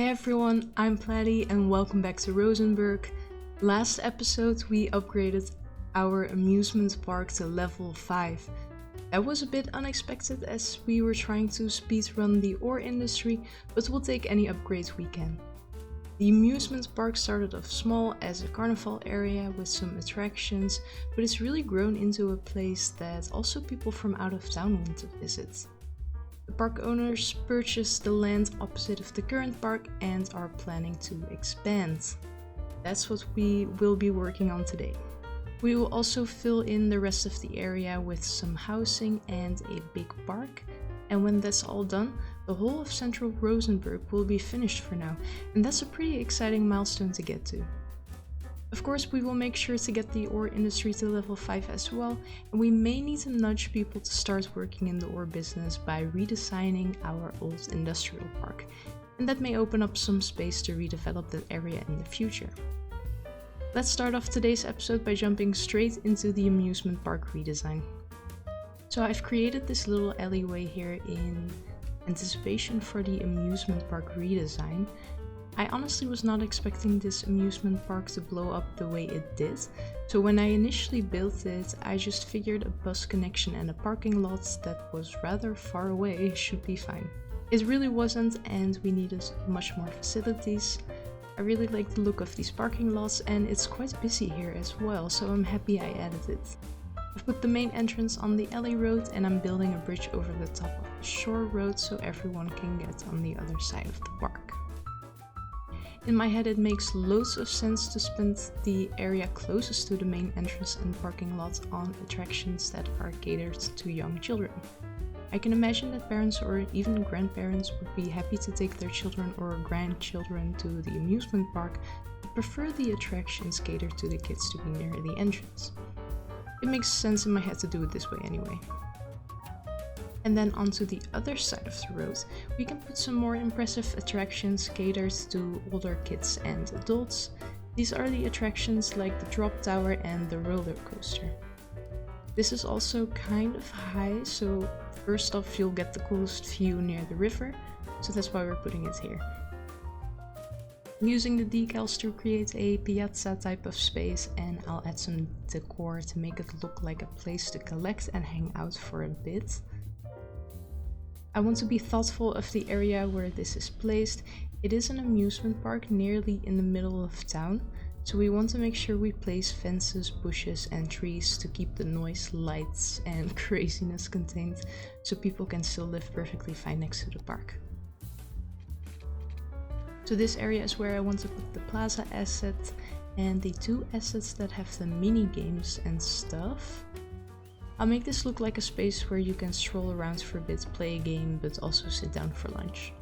Hey everyone, I'm Platty and welcome back to Rosenburg. Last episode we upgraded our amusement park to level 5. That was a bit unexpected as we were trying to speedrun the ore industry, but we'll take any upgrades we can. The amusement park started off small as a carnival area with some attractions, but it's really grown into a place that also people from out of town want to visit. The park owners purchased the land opposite of the current park and are planning to expand. That's what we will be working on today. We will also fill in the rest of the area with some housing and a big park. And when that's all done, the whole of central Rosenburg will be finished for now, and that's a pretty exciting milestone to get to. Of course, we will make sure to get the ore industry to level 5 as well, and we may need to nudge people to start working in the ore business by redesigning our old industrial park, and that may open up some space to redevelop that area in the future. Let's start off today's episode by jumping straight into the amusement park redesign. So I've created this little alleyway here in anticipation for the amusement park redesign. I honestly was not expecting this amusement park to blow up the way it did, so when I initially built it, I just figured a bus connection and a parking lot that was rather far away should be fine. It really wasn't, and we needed much more facilities. I really like the look of these parking lots, and it's quite busy here as well, so I'm happy I added it. I've put the main entrance on the alley road, and I'm building a bridge over the top of the shore road so everyone can get on the other side of the park. In my head, it makes loads of sense to spend the area closest to the main entrance and parking lot on attractions that are catered to young children. I can imagine that parents or even grandparents would be happy to take their children or grandchildren to the amusement park, but prefer the attractions catered to the kids to be near the entrance. It makes sense in my head to do it this way anyway. And then onto the other side of the road, we can put some more impressive attractions catered to older kids and adults. These are the attractions like the drop tower and the roller coaster. This is also kind of high, so first off you'll get the coolest view near the river, so that's why we're putting it here. I'm using the decals to create a piazza type of space, and I'll add some decor to make it look like a place to collect and hang out for a bit. I want to be thoughtful of the area where this is placed. It is an amusement park nearly in the middle of town, so we want to make sure we place fences, bushes and trees to keep the noise, lights and craziness contained so people can still live perfectly fine next to the park. So this area is where I want to put the plaza asset and the two assets that have the mini games and stuff. I'll make this look like a space where you can stroll around for a bit, play a game, but also sit down for lunch.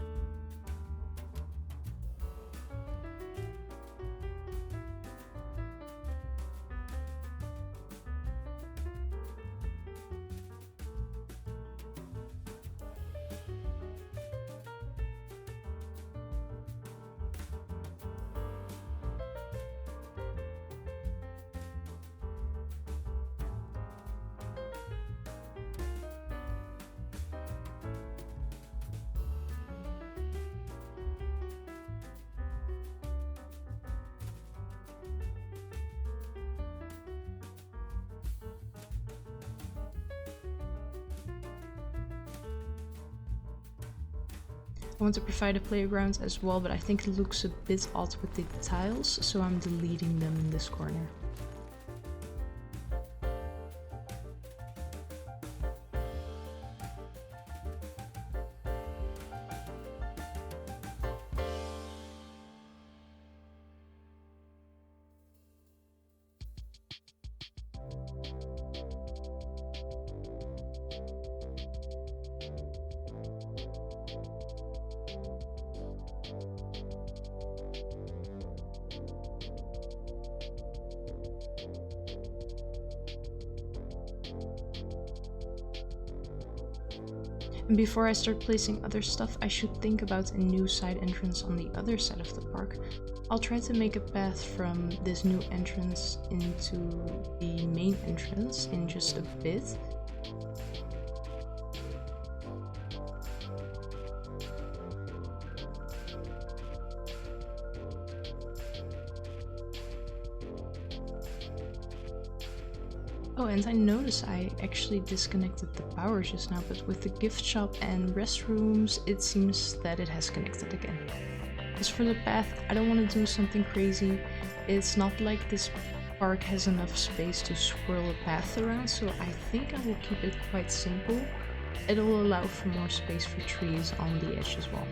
I want to provide a playground as well, but I think it looks a bit odd with the tiles, so I'm deleting them in this corner. And before I start placing other stuff, I should think about a new side entrance on the other side of the park. I'll try to make a path from this new entrance into the main entrance in just a bit. Oh, and I noticed I actually disconnected the power just now, but with the gift shop and restrooms, it seems that it has connected again. As for the path, I don't want to do something crazy. It's not like this park has enough space to swirl a path around, so I think I will keep it quite simple. It'll allow for more space for trees on the edge as well.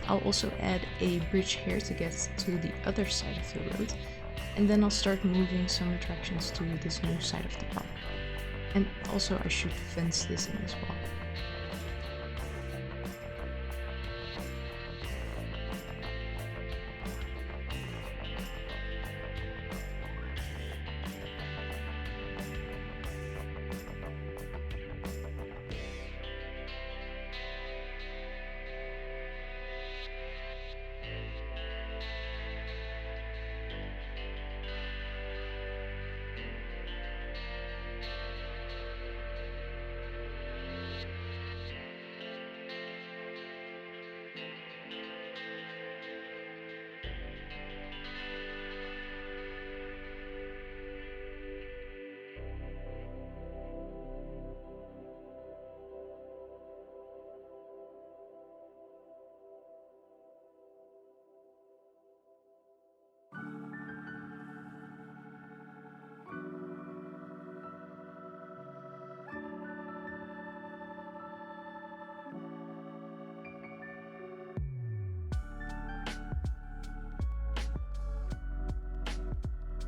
I'll also add a bridge here to get to the other side of the road, and then I'll start moving some attractions to this new side of the park. And also I should fence this in as well.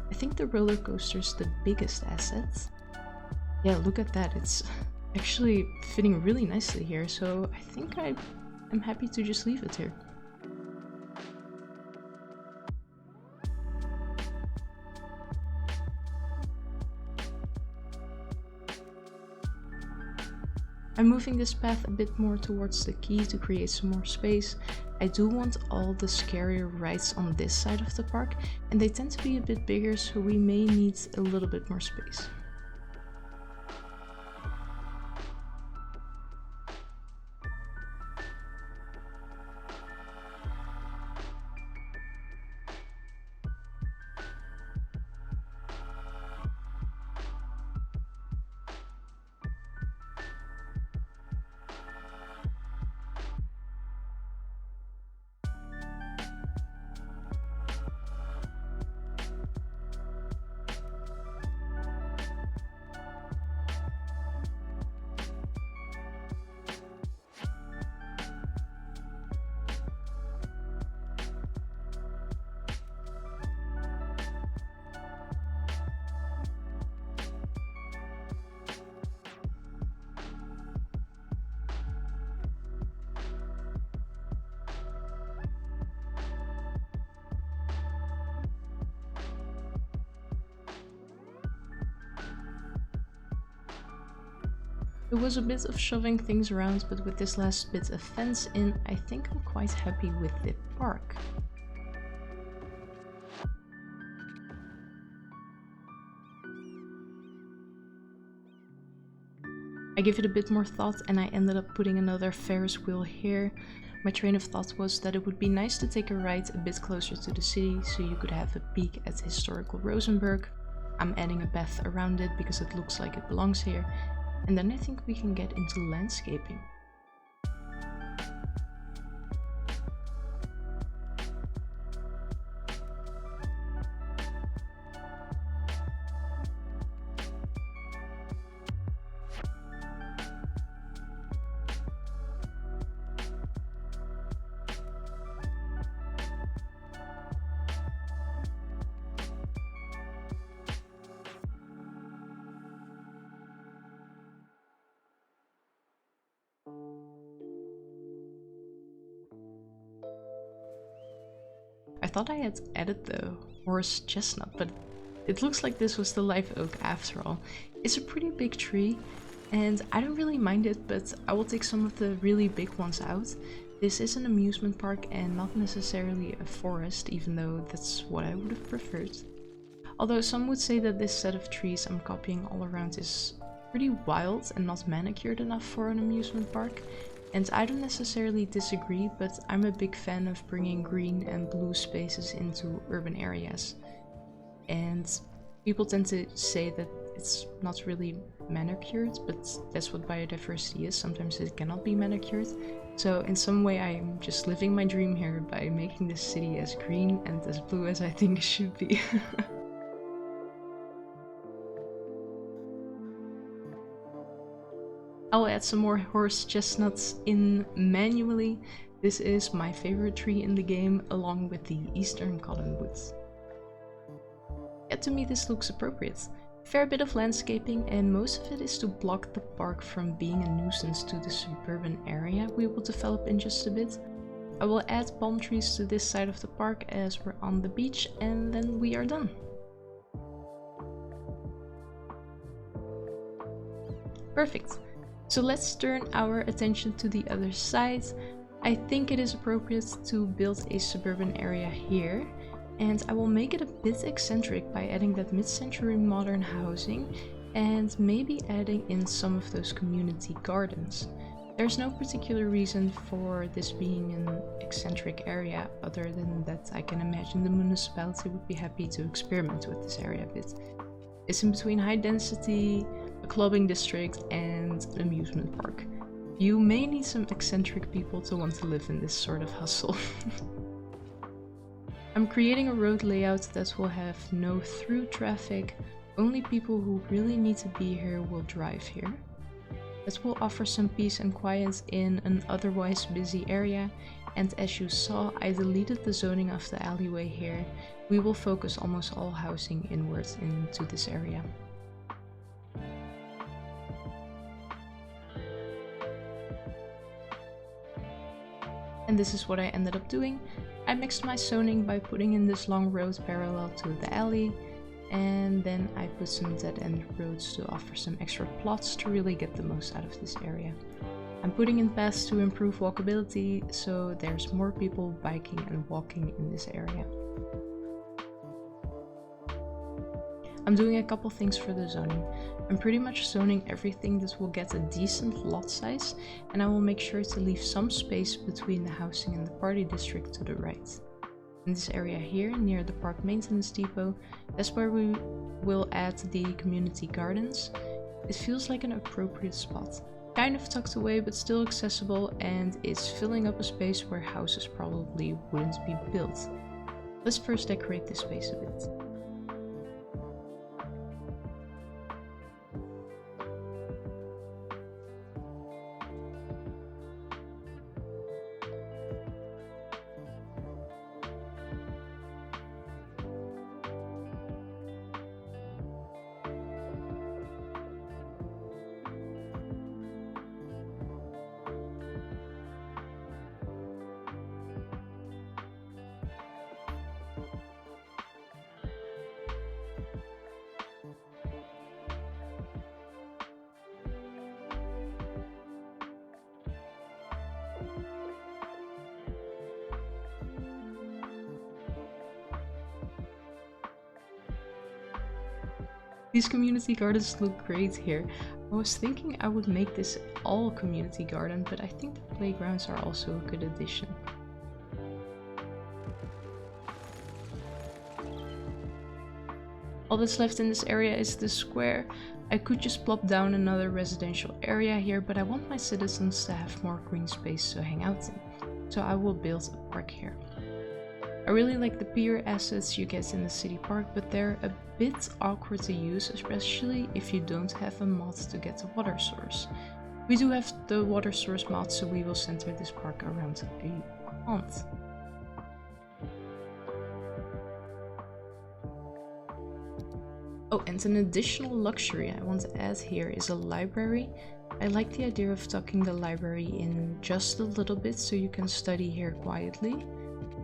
I think the roller coaster is the biggest asset. Yeah, look at that. It's actually fitting really nicely here, so I think I'm happy to just leave it here. I'm moving this path a bit more towards the quay to create some more space. I do want all the scarier rides on this side of the park, and they tend to be a bit bigger, so we may need a little bit more space. It was a bit of shoving things around, but with this last bit of fence in, I think I'm quite happy with the park. I gave it a bit more thought and I ended up putting another Ferris wheel here. My train of thought was that it would be nice to take a ride a bit closer to the city so you could have a peek at historical Rosenburg. I'm adding a path around it because it looks like it belongs here. And then I think we can get into landscaping. I thought I had added the horse chestnut, but it looks like this was the live oak after all. It's a pretty big tree, and I don't really mind it, but I will take some of the really big ones out. This is an amusement park and not necessarily a forest, even though that's what I would have preferred. Although some would say that this set of trees I'm copying all around is pretty wild and not manicured enough for an amusement park. And I don't necessarily disagree, but I'm a big fan of bringing green and blue spaces into urban areas. And people tend to say that it's not really manicured, but that's what biodiversity is. Sometimes it cannot be manicured. So in some way I'm just living my dream here by making this city as green and as blue as I think it should be. I'll add some more horse chestnuts in manually. This is my favorite tree in the game, along with the eastern cottonwoods. Yeah, to me this looks appropriate. Fair bit of landscaping, and most of it is to block the park from being a nuisance to the suburban area we will develop in just a bit. I will add palm trees to this side of the park as we're on the beach, and then we are done. Perfect. So let's turn our attention to the other side. I think it is appropriate to build a suburban area here. And I will make it a bit eccentric by adding that mid-century modern housing and maybe adding in some of those community gardens. There's no particular reason for this being an eccentric area other than that I can imagine the municipality would be happy to experiment with this area a bit. It's in between high density, a clubbing district and an amusement park. You may need some eccentric people to want to live in this sort of hustle. I'm creating a road layout that will have no through traffic, only people who really need to be here will drive here. That will offer some peace and quiet in an otherwise busy area, and as you saw, I deleted the zoning of the alleyway here. We will focus almost all housing inwards into this area. And this is what I ended up doing. I mixed my zoning by putting in this long road parallel to the alley, and then I put some dead-end roads to offer some extra plots to really get the most out of this area. I'm putting in paths to improve walkability, so there's more people biking and walking in this area. I'm doing a couple things for the zoning. I'm pretty much zoning everything that will get a decent lot size, and I will make sure to leave some space between the housing and the party district to the right. In this area here, near the park maintenance depot, that's where we will add the community gardens. It feels like an appropriate spot. Kind of tucked away but still accessible, and it's filling up a space where houses probably wouldn't be built. Let's first decorate this space a bit. These community gardens look great here. I was thinking I would make this all community garden, but I think the playgrounds are also a good addition. All that's left in this area is the square. I could just plop down another residential area here, but I want my citizens to have more green space to hang out in, so I will build a park here. I really like the pier assets you get in the city park, but they're a bit awkward to use, especially if you don't have a mod to get the water source. We do have the water source mod, so we will center this park around a pond. Oh, and an additional luxury I want to add here is a library. I like the idea of tucking the library in just a little bit so you can study here quietly.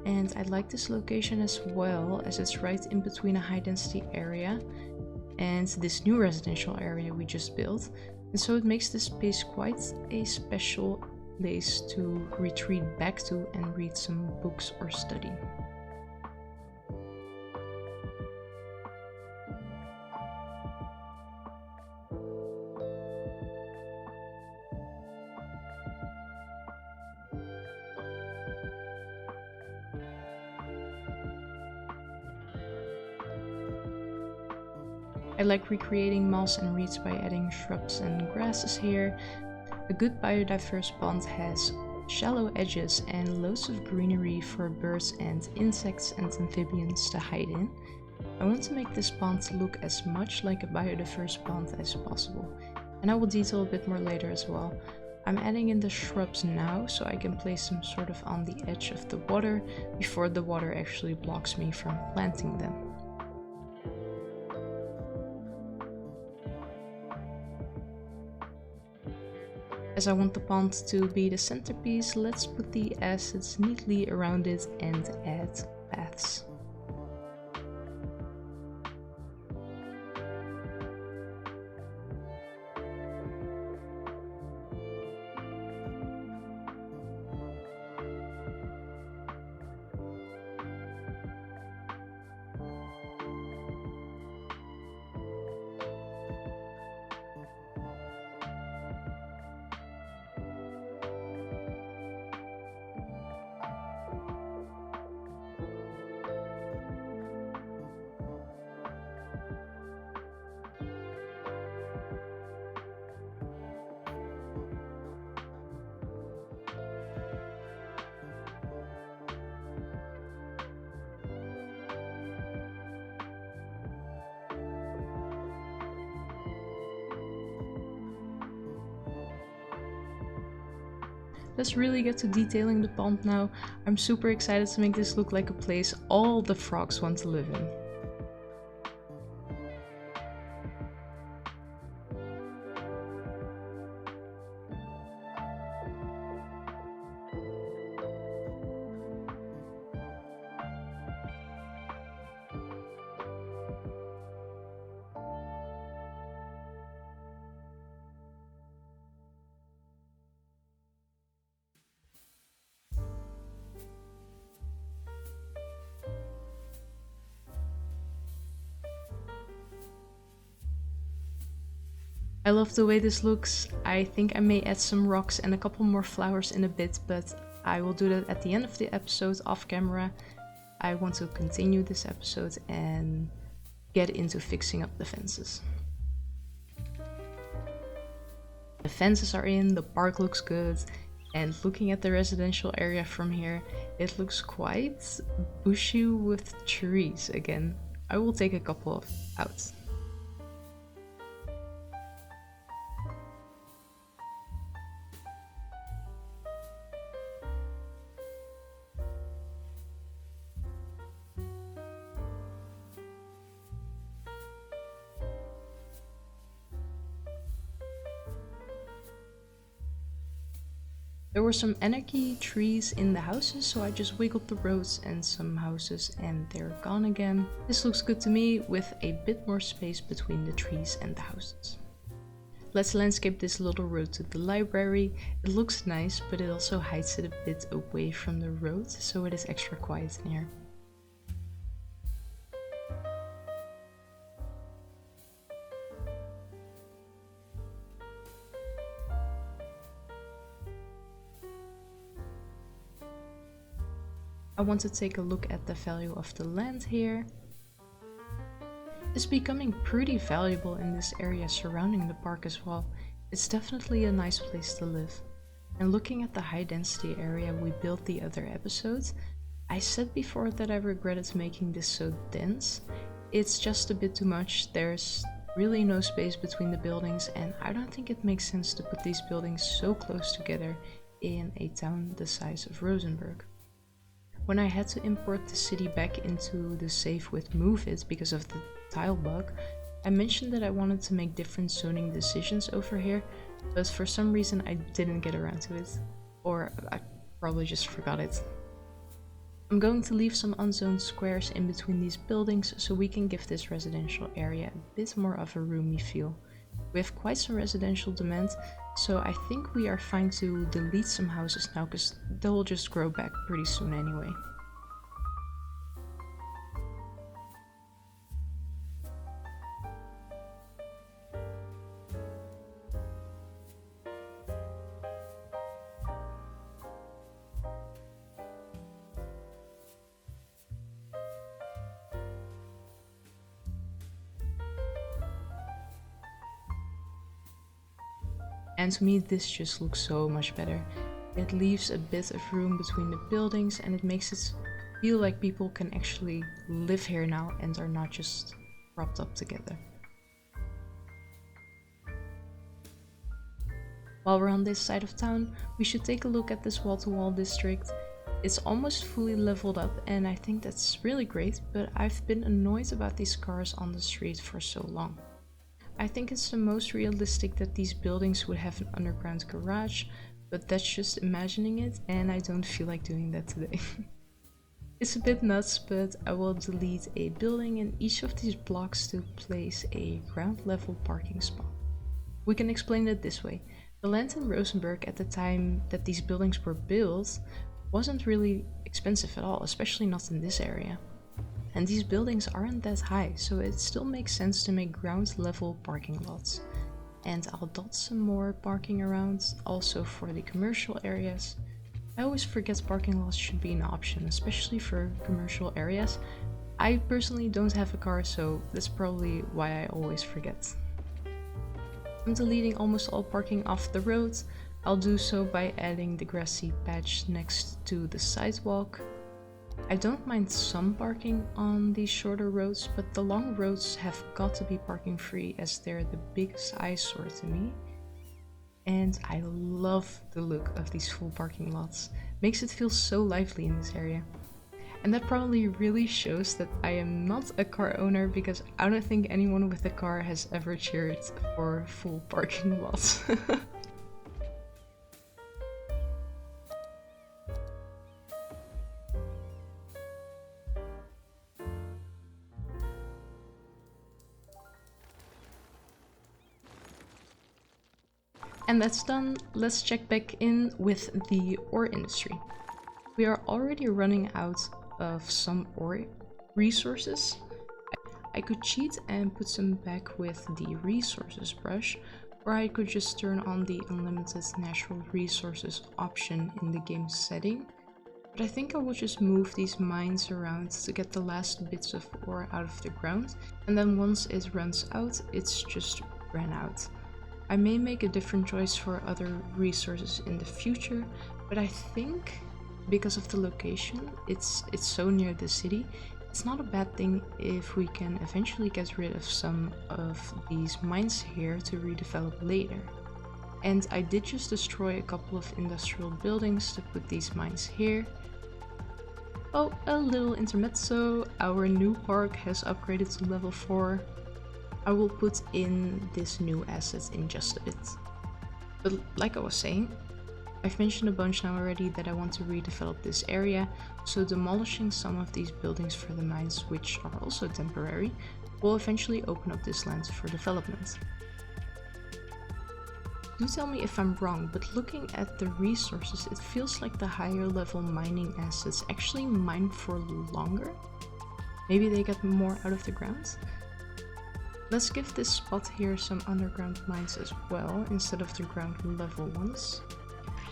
And I like this location as well, as it's right in between a high density area and this new residential area we just built. And so it makes this space quite a special place to retreat back to and read some books or study. I like recreating moss and reeds by adding shrubs and grasses here. A good biodiverse pond has shallow edges and loads of greenery for birds and insects and amphibians to hide in. I want to make this pond look as much like a biodiverse pond as possible, and I will detail a bit more later as well. I'm adding in the shrubs now so I can place them sort of on the edge of the water before the water actually blocks me from planting them. As I want the pond to be the centerpiece, let's put the assets neatly around it and add paths. Let's really get to detailing the pond now. I'm super excited to make this look like a place all the frogs want to live in. I love the way this looks. I think I may add some rocks and a couple more flowers in a bit, but I will do that at the end of the episode off camera. I want to continue this episode and get into fixing up the fences. The fences are in, the park looks good, and looking at the residential area from here, it looks quite bushy with trees again. I will take a couple out. There were some anarchy trees in the houses, so I just wiggled the roads and some houses and they're gone again. This looks good to me with a bit more space between the trees and the houses. Let's landscape this little road to the library. It looks nice, but it also hides it a bit away from the road, so it is extra quiet in here. I want to take a look at the value of the land here. It's becoming pretty valuable in this area surrounding the park as well. It's definitely a nice place to live. And looking at the high density area we built the other episodes, I said before that I regretted making this so dense. It's just a bit too much. There's really no space between the buildings, and I don't think it makes sense to put these buildings so close together in a town the size of Rosenburg. When I had to import the city back into the save with Move It because of the tile bug, I mentioned that I wanted to make different zoning decisions over here, but for some reason I didn't get around to it. Or I probably just forgot it. I'm going to leave some unzoned squares in between these buildings so we can give this residential area a bit more of a roomy feel. We have quite some residential demand, so I think we are fine to delete some houses now because they'll just grow back pretty soon anyway. And to me, this just looks so much better. It leaves a bit of room between the buildings and it makes it feel like people can actually live here now and are not just propped up together. While we're on this side of town, we should take a look at this wall-to-wall district. It's almost fully leveled up and I think that's really great, but I've been annoyed about these cars on the street for so long. I think it's the most realistic that these buildings would have an underground garage, but that's just imagining it and I don't feel like doing that today. It's a bit nuts, but I will delete a building in each of these blocks to place a ground level parking spot. We can explain it this way. The land in Rosenburg at the time that these buildings were built wasn't really expensive at all, especially not in this area. And these buildings aren't that high, so it still makes sense to make ground level parking lots. And I'll dot some more parking around, also for the commercial areas. I always forget parking lots should be an option, especially for commercial areas. I personally don't have a car, so that's probably why I always forget. I'm deleting almost all parking off the road. I'll do so by adding the grassy patch next to the sidewalk. I don't mind some parking on these shorter roads, but the long roads have got to be parking free as they're the biggest eyesore to me. And I love the look of these full parking lots. Makes it feel so lively in this area. And that probably really shows that I am not a car owner because I don't think anyone with a car has ever cheered for full parking lots. And that's done. Let's check back in with the ore industry. We are already running out of some ore resources. I could cheat and put some back with the resources brush, or I could just turn on the unlimited natural resources option in the game setting. But I think I will just move these mines around to get the last bits of ore out of the ground, and then once it runs out, it's just ran out. I may make a different choice for other resources in the future, but I think because of the location, it's so near the city, it's not a bad thing if we can eventually get rid of some of these mines here to redevelop later. And I did just destroy a couple of industrial buildings to put these mines here. Oh, a little intermezzo, our new park has upgraded to level 4. I will put in this new asset in just a bit. But like I was saying, I've mentioned a bunch now already that I want to redevelop this area, so demolishing some of these buildings for the mines, which are also temporary, will eventually open up this land for development. Do tell me if I'm wrong, but looking at the resources, it feels like the higher level mining assets actually mine for longer. Maybe they get more out of the ground? Let's give this spot here some underground mines as well, instead of the ground level ones.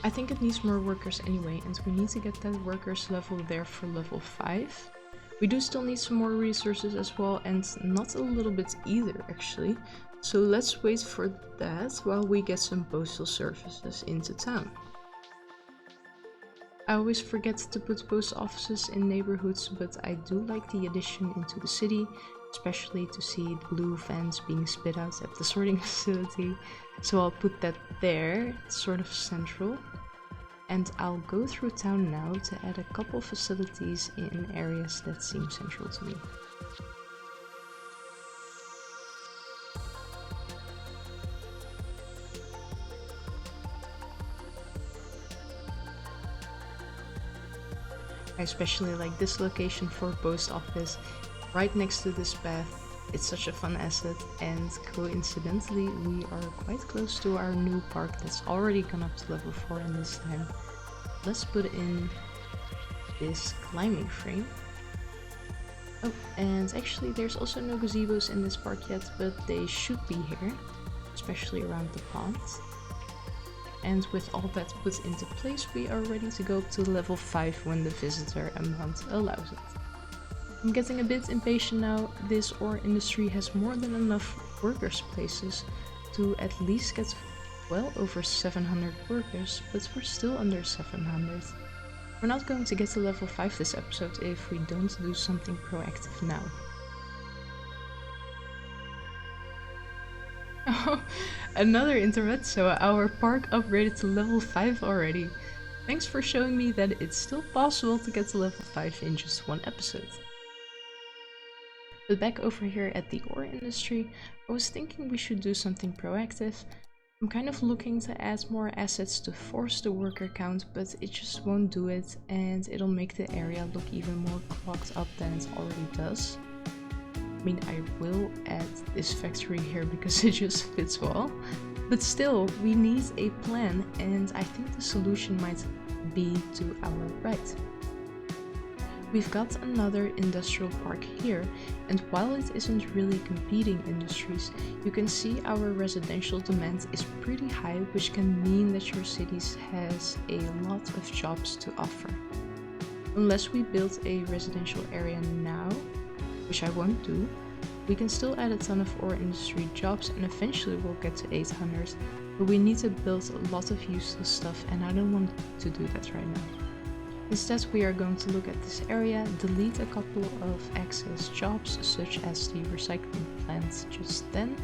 I think it needs more workers anyway, and we need to get that workers level there for level 5. We do still need some more resources as well, and not a little bit either actually. So let's wait for that while we get some postal services into town. I always forget to put post offices in neighborhoods, but I do like the addition into the city, especially to see the blue vans being spit out at the sorting facility. So I'll put that there, sort of central. And I'll go through town now to add a couple facilities in areas that seem central to me. I especially like this location for post office, right next to this path. It's such a fun asset, and coincidentally we are quite close to our new park that's already gone up to level 4 in this time. Let's put in this climbing frame. Oh, and actually there's also no gazebos in this park yet, but they should be here, especially around the pond. And with all that put into place, we are ready to go up to level 5 when the visitor amount allows it. I'm getting a bit impatient now. This ore industry has more than enough workers places to at least get well over 700 workers, but we're still under 700. We're not going to get to level 5 this episode if we don't do something proactive now. Oh, another intermezzo, our park upgraded to level 5 already. Thanks for showing me that it's still possible to get to level 5 in just one episode. But back over here at the ore industry, I was thinking we should do something proactive. I'm kind of looking to add more assets to force the worker count, but it just won't do it, and it'll make the area look even more clogged up than it already does. I mean, I will add this factory here because it just fits well, but still, we need a plan, and I think the solution might be to our right. We've got another industrial park here, and while it isn't really competing industries, you can see our residential demand is pretty high, which can mean that your city has a lot of jobs to offer. Unless we build a residential area now, which I won't do, we can still add a ton of ore industry jobs and eventually we'll get to 800, but we need to build a lot of useless stuff and I don't want to do that right now. Instead, we are going to look at this area, delete a couple of excess jobs such as the recycling plant just then,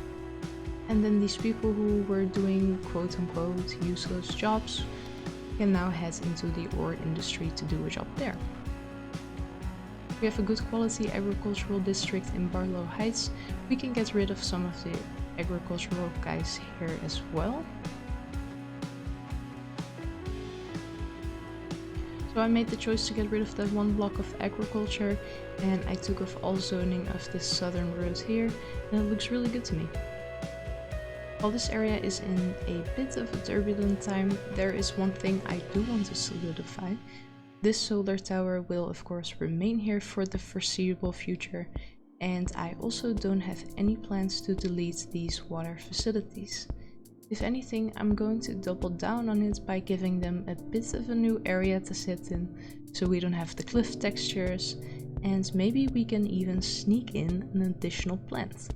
and then these people who were doing quote-unquote useless jobs can now head into the ore industry to do a job there. We have a good quality agricultural district in Barlow Heights. We can get rid of some of the agricultural guys here as well. So I made the choice to get rid of that one block of agriculture, and I took off all zoning of this southern road here, and it looks really good to me. While this area is in a bit of a turbulent time, there is one thing I do want to solidify. This solar tower will of course remain here for the foreseeable future, and I also don't have any plans to delete these water facilities. If anything, I'm going to double down on it by giving them a bit of a new area to sit in, so we don't have the cliff textures, and maybe we can even sneak in an additional plant.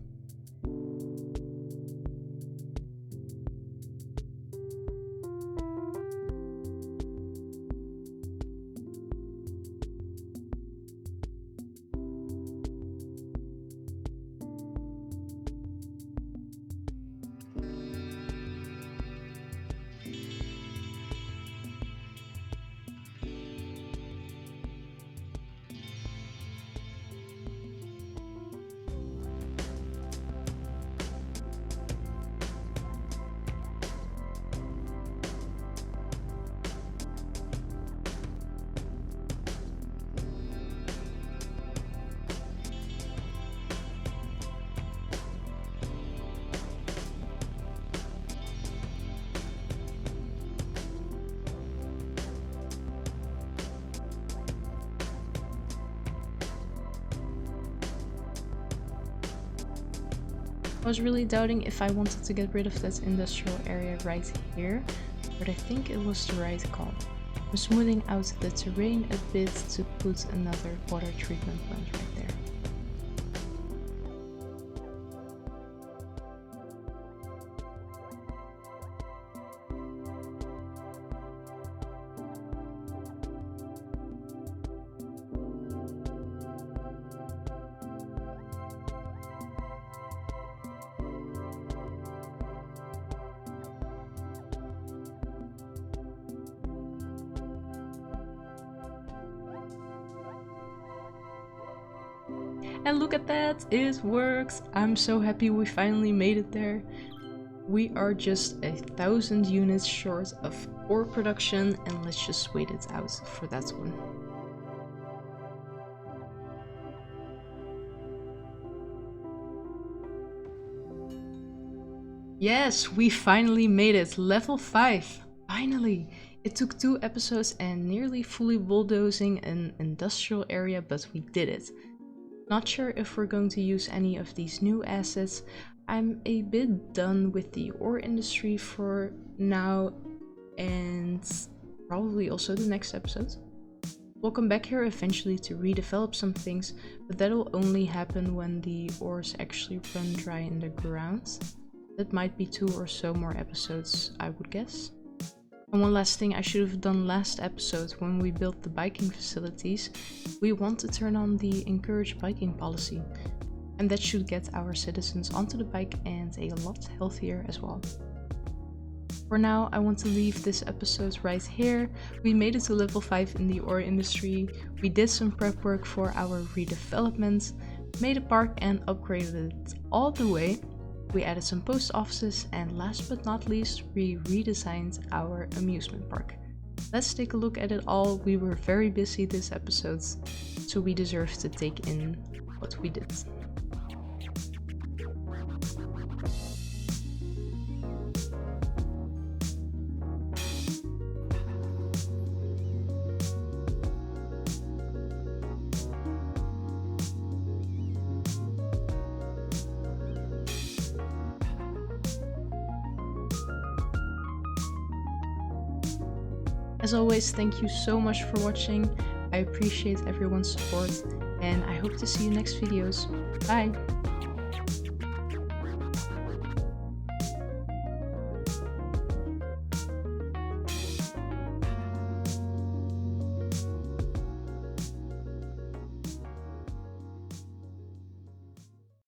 I was really doubting if I wanted to get rid of that industrial area right here, but I think it was the right call. I'm smoothing out the terrain a bit to put another water treatment plant right there. And look at that, it works! I'm so happy we finally made it there. We are just 1,000 units short of ore production, and let's just wait it out for that one. Yes, we finally made it, level 5! Finally! It took 2 episodes and nearly fully bulldozing an industrial area, but we did it. Not sure if we're going to use any of these new assets. I'm a bit done with the ore industry for now, and probably also the next episode. We'll come back here eventually to redevelop some things, but that'll only happen when the ores actually run dry in the ground. That might be 2 or so more episodes, I would guess. And one last thing I should have done last episode when we built the biking facilities, we want to turn on the encourage biking policy. And that should get our citizens onto the bike and a lot healthier as well. For now, I want to leave this episode right here. We made it to level 5 in the ore industry, we did some prep work for our redevelopment, made a park and upgraded it all the way. We added some post offices, and last but not least, we redesigned our amusement park. Let's take a look at it all. We were very busy this episode, so we deserve to take in what we did. As always, thank you so much for watching. I appreciate everyone's support and I hope to see you next videos. Bye!